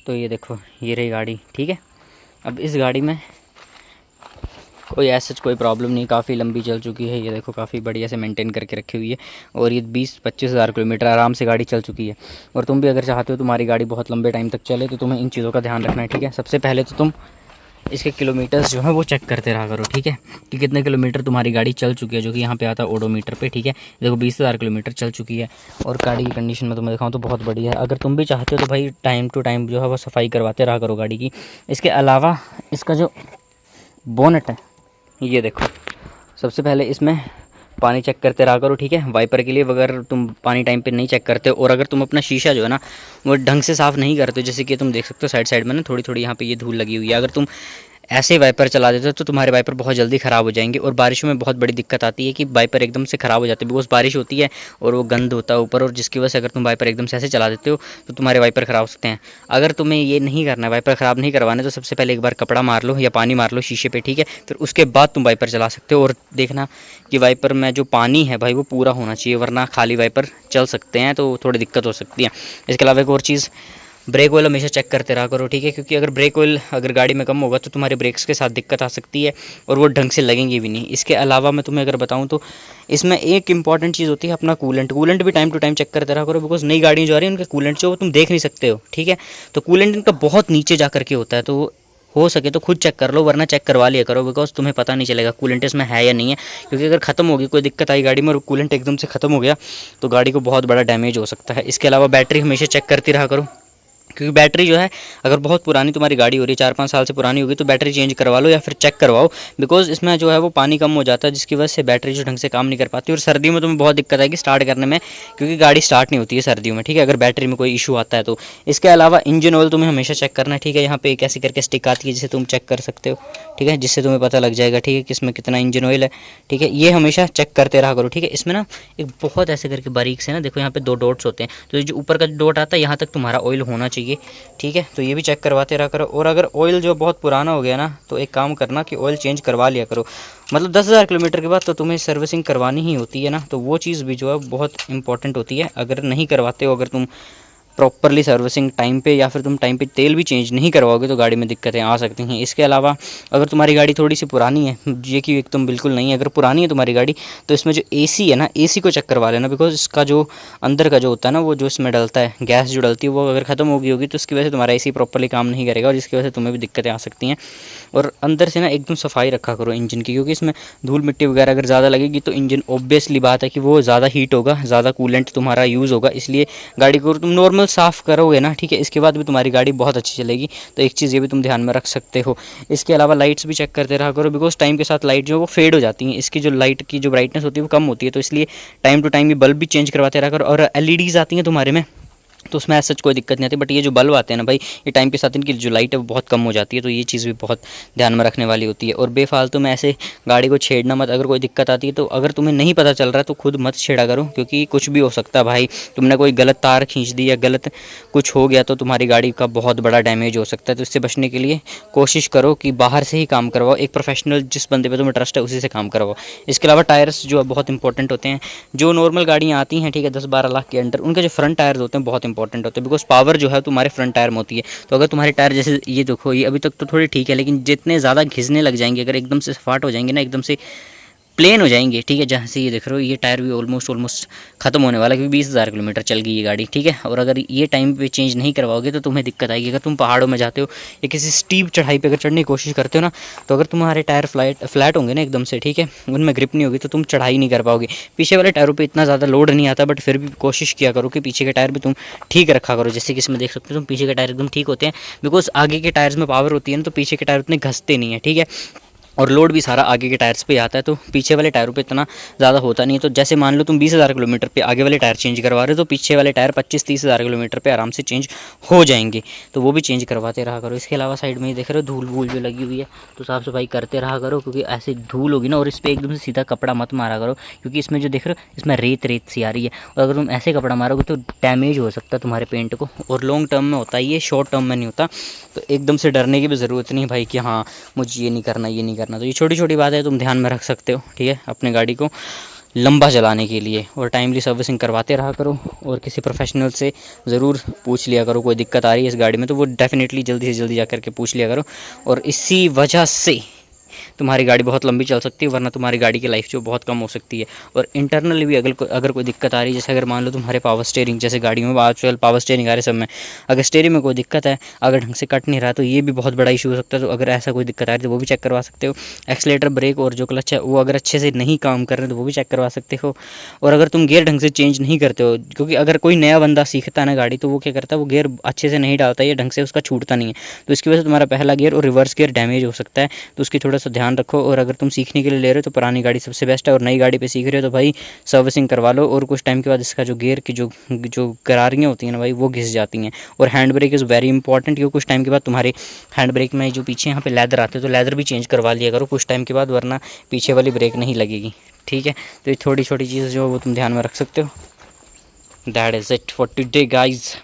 तो ये देखो ये रही गाड़ी, ठीक है। अब इस गाड़ी में कोई ऐसा कोई प्रॉब्लम नहीं, काफ़ी लंबी चल चुकी है। ये देखो काफ़ी बढ़िया से मेंटेन करके रखी हुई है और ये 20-25 हज़ार किलोमीटर आराम से गाड़ी चल चुकी है। और तुम भी अगर चाहते हो तुम्हारी गाड़ी बहुत लंबे टाइम तक चले तो तुम्हें इन चीज़ों का ध्यान रखना है, ठीक है। सबसे पहले तो तुम इसके किलोमीटर्स जो है वो चेक करते रहा करो, ठीक है, कि कितने किलोमीटर तुम्हारी गाड़ी चल चुकी है, जो कि यहाँ पे आता है ओडोमीटर पे, ठीक है। देखो 20,000 किलोमीटर चल चुकी है और गाड़ी की कंडीशन में तुम्हें दिखाऊँ तो बहुत बढ़िया है। अगर तुम भी चाहते हो तो भाई टाइम टू टाइम जो है वो सफाई करवाते रहा करो गाड़ी की। इसके अलावा इसका जो बोनट है ये देखो, सबसे पहले इसमें पानी चेक करते रहा करो, ठीक है। वाइपर के लिए अगर तुम पानी टाइम पे नहीं चेक करते और अगर तुम अपना शीशा जो है ना वो ढंग से साफ़ नहीं करते हो, जैसे कि तुम देख सकते हो साइड साइड में ना थोड़ी थोड़ी यहाँ पे ये धूल लगी हुई है, अगर तुम ऐसे वाइपर चला देते हो तो तुम्हारे वाइपर बहुत जल्दी ख़राब हो जाएंगे। और बारिशों में बहुत बड़ी दिक्कत आती है कि वाइपर एकदम से ख़राब हो जाते हैं, बिकॉज बारिश होती है और वो गंद होता है ऊपर, और जिसकी वजह से अगर तुम वाइपर एकदम से ऐसे चला देते हो तो तुम्हारे वाइपर ख़राब हो सकते हैं। अगर तुम्हें ये नहीं करना है, वाइपर ख़राब नहीं करवाने, तो सबसे पहले एक बार कपड़ा मार लो या पानी मार लो शीशे पे, ठीक है। फिर उसके बाद तुम वाइपर चला सकते हो और देखना कि वाइपर में जो पानी है भाई वो पूरा होना चाहिए, वरना खाली वाइपर चल सकते हैं तो थोड़ी दिक्कत हो सकती है। इसके अलावा एक और चीज़, ब्रेक ऑयल हमेशा चेक करते रहा करो, ठीक है, क्योंकि अगर ब्रेक ऑयल अगर गाड़ी में कम होगा तो तुम्हारे ब्रेक्स के साथ दिक्कत आ सकती है और वो ढंग से लगेंगे भी नहीं। इसके अलावा मैं तुम्हें अगर बताऊं तो इसमें एक इंपॉर्टेंट चीज़ होती है अपना कूलेंट भी टाइम टू टाइम चेक करते रहा करो, बिकॉज नई गाड़ियाँ जो आ रही है उनके कूलेंट जो तुम देख नहीं सकते हो, ठीक है। तो कूलेंट इनका बहुत नीचे जा करके होता है, तो हो सके तो खुद चेक कर लो, वरना चेक करवा लिया करो, बिकॉज तुम्हें पता नहीं चलेगा कूलेंट इसमें है या नहीं है। क्योंकि अगर ख़त्म होगी, कोई दिक्कत आई गाड़ी में और कूलेंट एकदम से ख़त्म हो गया तो गाड़ी को बहुत बड़ा डैमेज हो सकता है। इसके अलावा बैटरी हमेशा चेक करती रहा करो, क्योंकि बैटरी जो है अगर बहुत पुरानी तुम्हारी गाड़ी हो रही है, 4-5 साल से पुरानी होगी, तो बैटरी चेंज करवा लो या फिर चेक करवाओ, बिकॉज इसमें जो है वो पानी कम हो जाता है, जिसकी वजह से बैटरी जो ढंग से काम नहीं कर पाती। और सर्दियों में तुम्हें बहुत दिक्कत आएगी स्टार्ट करने में, क्योंकि गाड़ी स्टार्ट नहीं होती है सर्दियों में, ठीक है, अगर बैटरी में कोई इशू आता है तो। इसके अलावा इंजन ऑयल तुम्हें हमेशा चेक करना है, ठीक है। यहाँ पे एक ऐसी करके स्टिक आती है जिसे तुम चेक कर सकते हो, ठीक है, जिससे तुम्हें पता लग जाएगा, ठीक है, कि इसमें कितना इंजन ऑयल है, ठीक है। ये हमेशा चेक करते रहा करो, ठीक है। इसमें ना एक बहुत ऐसे करके बारीक से ना देखो यहाँ पे 2 डॉट्स होते हैं, तो ये जो ऊपर का डॉट आता है यहाँ तक तुम्हारा ऑयल होना चाहिए, ठीक है। तो ये भी चेक करवाते रहा करो। और अगर ऑयल जो बहुत पुराना हो गया ना तो एक काम करना कि ऑयल चेंज करवा लिया करो, मतलब 10,000 किलोमीटर के बाद तो तुम्हें सर्विसिंग करवानी ही होती है ना, तो वो चीज़ भी जो है बहुत इंपॉर्टेंट होती है। अगर नहीं करवाते हो, अगर तुम प्रॉपरली सर्विसिंग टाइम पे या फिर तुम टाइम पे तेल भी चेंज नहीं करवाओगे तो गाड़ी में दिक्कतें आ सकती हैं। इसके अलावा अगर तुम्हारी गाड़ी थोड़ी सी पुरानी है, ये कि एकदम बिल्कुल नहीं है, अगर पुरानी है तुम्हारी गाड़ी तो इसमें जो एसी है ना, एसी को चेक करवा लेना, बिकॉज इसका जो अंदर का जो होता है ना वो जो इसमें डलता है, गैस जो डलती है वो अगर ख़त्म हो गई होगी तो उसकी वजह से तुम्हारा एसी प्रॉपरली काम नहीं करेगा और जिसकी वजह से तुम्हें भी दिक्कतें आ सकती हैं। और अंदर से ना एकदम सफाई रखा करो इंजन की, क्योंकि इसमें धूल मिट्टी वगैरह अगर ज़्यादा लगेगी तो इंजन ऑब्वियसली बात है कि वो ज़्यादा हीट होगा, ज़्यादा कूलेंट तुम्हारा यूज़ होगा। इसलिए गाड़ी को तुम नॉर्मल साफ़ करोगे ना, ठीक है, इसके बाद भी तुम्हारी गाड़ी बहुत अच्छी चलेगी। तो एक चीज़ ये भी तुम ध्यान में रख सकते हो। इसके अलावा लाइट्स भी चेक करते रहा करो, बिकॉज टाइम के साथ लाइट जो है वो फेड हो जाती हैं, इसकी जो लाइट की जो ब्राइटनेस होती है वो कम होती है, तो इसलिए टाइम टू टाइम ये बल्ब भी चेंज करवाते रहा करो। और एलईडीज़ आती हैं तुम्हारे में तो उसमें ऐसा कोई दिक्कत नहीं आती, बट ये जो बल्ब आते हैं ना भाई, ये टाइम के साथ इनकी जो लाइट है वो बहुत कम हो जाती है, तो ये चीज़ भी बहुत ध्यान में रखने वाली होती है। और बेफालतू में ऐसे गाड़ी को छेड़ना मत, अगर कोई दिक्कत आती है तो अगर तुम्हें नहीं पता चल रहा है तो खुद मत छेड़ा करो, क्योंकि कुछ भी हो सकता है भाई, तुमने कोई गलत तार खींच दी या गलत कुछ हो गया तो तुम्हारी गाड़ी का बहुत बड़ा डैमेज हो सकता है। तो इससे बचने के लिए कोशिश करो कि बाहर से ही काम करवाओ, एक प्रोफेशनल जिस बंदे पे तुम्हें ट्रस्ट है उसी से काम करवाओ। इसके अलावा टायर्स जो है बहुत इंपॉर्टेंट होते हैं, जो नॉर्मल गाड़ियाँ आती हैं, ठीक है, 10-12 लाख के अंडर, उनके जो फ्रंट टायर्स होते हैं बहुत इंपॉर्टेंट होते हैं, बिकॉज पावर जो है तुम्हारे फ्रंट टायर में होती है। तो अगर तुम्हारे टायर जैसे ये देखो, ये अभी तक तो थोड़ी ठीक है, लेकिन जितने ज़्यादा घिसने लग जाएंगे, अगर एकदम से सपाट हो जाएंगे ना, एकदम से प्लेन हो जाएंगे, ठीक है, जहाँ से ये देख रहे हो ये टायर भी ऑलमोस्ट ख़त्म होने वाला है, क्योंकि 20,000 किलोमीटर चल गई ये गाड़ी, ठीक है। और अगर ये टाइम पे चेंज नहीं करवाओगे तो तुम्हें दिक्कत आएगी। अगर तुम पहाड़ों में जाते हो या किसी स्टीप चढ़ाई पे अगर चढ़ने की कोशिश करते हो ना, तो अगर तुम्हारे टायर फ्लैट होंगे ना एकदम से, ठीक है, उनमें ग्रिप नहीं होगी तो तुम चढ़ाई नहीं कर पाओगे। पीछे वाले टायरों पर इतना ज़्यादा लोड नहीं आता, बट फिर भी कोशिश किया करो कि पीछे के टायर भी तुम ठीक रखा करो। जैसे कि इसमें देख सकते हो तुम पीछे के टायर एकदम ठीक होते हैं, बिकॉज आगे के टायर्स में पावर होती है ना, तो पीछे के टायर उतने घसते नहीं है, ठीक है, और लोड भी सारा आगे के टायर्स पे आता है, तो पीछे वाले टायरों पे इतना ज़्यादा होता नहीं है। तो जैसे मान लो तुम 20,000 किलोमीटर पे आगे वाले टायर चेंज करवा रहे हो तो पीछे वाले टायर 25-30 हज़ार किलोमीटर पे आराम से चेंज हो जाएंगे, तो वो भी चेंज करवाते रहा करो। इसके अलावा साइड में ही देख रहे हो धूल वूल जो लगी हुई है, तो साफ़ सफाई करते रहा करो, क्योंकि ऐसे धूल होगी ना, और इस पर एकदम से सीधा कपड़ा मत मारा करो, क्योंकि इसमें जो देख रहे हो इसमें रेत रेत सी आ रही है, और अगर तुम ऐसे कपड़ा मारोगे तो डैमेज हो सकता है तुम्हारे पेंट को, और लॉन्ग टर्म में होता है ये, शॉर्ट टर्म में नहीं होता। तो एकदम से डरने की भी ज़रूरत नहीं भाई कि हाँ मुझे ये नहीं करना ये नहीं करना, तो ये छोटी छोटी बात है, तुम ध्यान में रख सकते हो, ठीक है, अपने गाड़ी को लंबा चलाने के लिए। और टाइमली सर्विसिंग करवाते रहा करो और किसी प्रोफेशनल से ज़रूर पूछ लिया करो कोई दिक्कत आ रही है इस गाड़ी में, तो वो डेफ़िनेटली जल्दी से जल्दी जा कर के पूछ लिया करो। और इसी वजह से तुम्हारी गाड़ी बहुत लंबी चल सकती है, वरना तुम्हारी गाड़ी की लाइफ जो बहुत कम हो सकती है। और इंटरनली भी अगर कोई दिक्कत आ रही है, जैसे अगर मान लो तुम्हारे पावर स्टीयरिंग, जैसे गाड़ियों में आजकल पावर स्टीयरिंग आ रहे सब में, अगर स्टीयरिंग में कोई दिक्कत है, अगर ढंग से कट नहीं रहा, तो ये भी बहुत बड़ा इशू हो सकता है। तो अगर ऐसा कोई दिक्कत आ रही है तो वो भी चेक करवा सकते हो। एक्सीलेटर, ब्रेक और जो क्लच है वो अगर अच्छे से नहीं काम कर रहे हैं तो वो भी चेक करवा सकते हो। और अगर तुम गियर ढंग से चेंज नहीं करते हो, क्योंकि अगर कोई नया बंदा सीखता है ना गाड़ी, तो वो क्या करता है, वो गियर अच्छे से नहीं डालता है या ढंग से उसका छूटता नहीं है, तो इसकी वजह से तुम्हारा पहला गियर और रिवर्स गियर डैमेज हो सकता है। तो उसकी थोड़ा सा ध्यान रखो। और अगर तुम सीखने के लिए ले रहे हो तो पुरानी गाड़ी सबसे बेस्ट है, और नई गाड़ी पे सीख रहे हो तो भाई सर्विसिंग करवा लो। और कुछ टाइम के बाद इसका जो गियर की जो करारियाँ होती हैं ना भाई, वो घिस जाती हैं। और hand brake is very important, क्योंकि कुछ टाइम के बाद तुम्हारे हैंड ब्रेक में जो पीछे यहाँ पे लेदर आते हैं, तो लेदर भी चेंज करवा लिया करो कुछ टाइम के बाद, वरना पीछे वाली ब्रेक नहीं लगेगी। ठीक है, तो ये छोटी छोटी चीज़ें जो वो तुम ध्यान में रख सकते हो। That is it for today guys.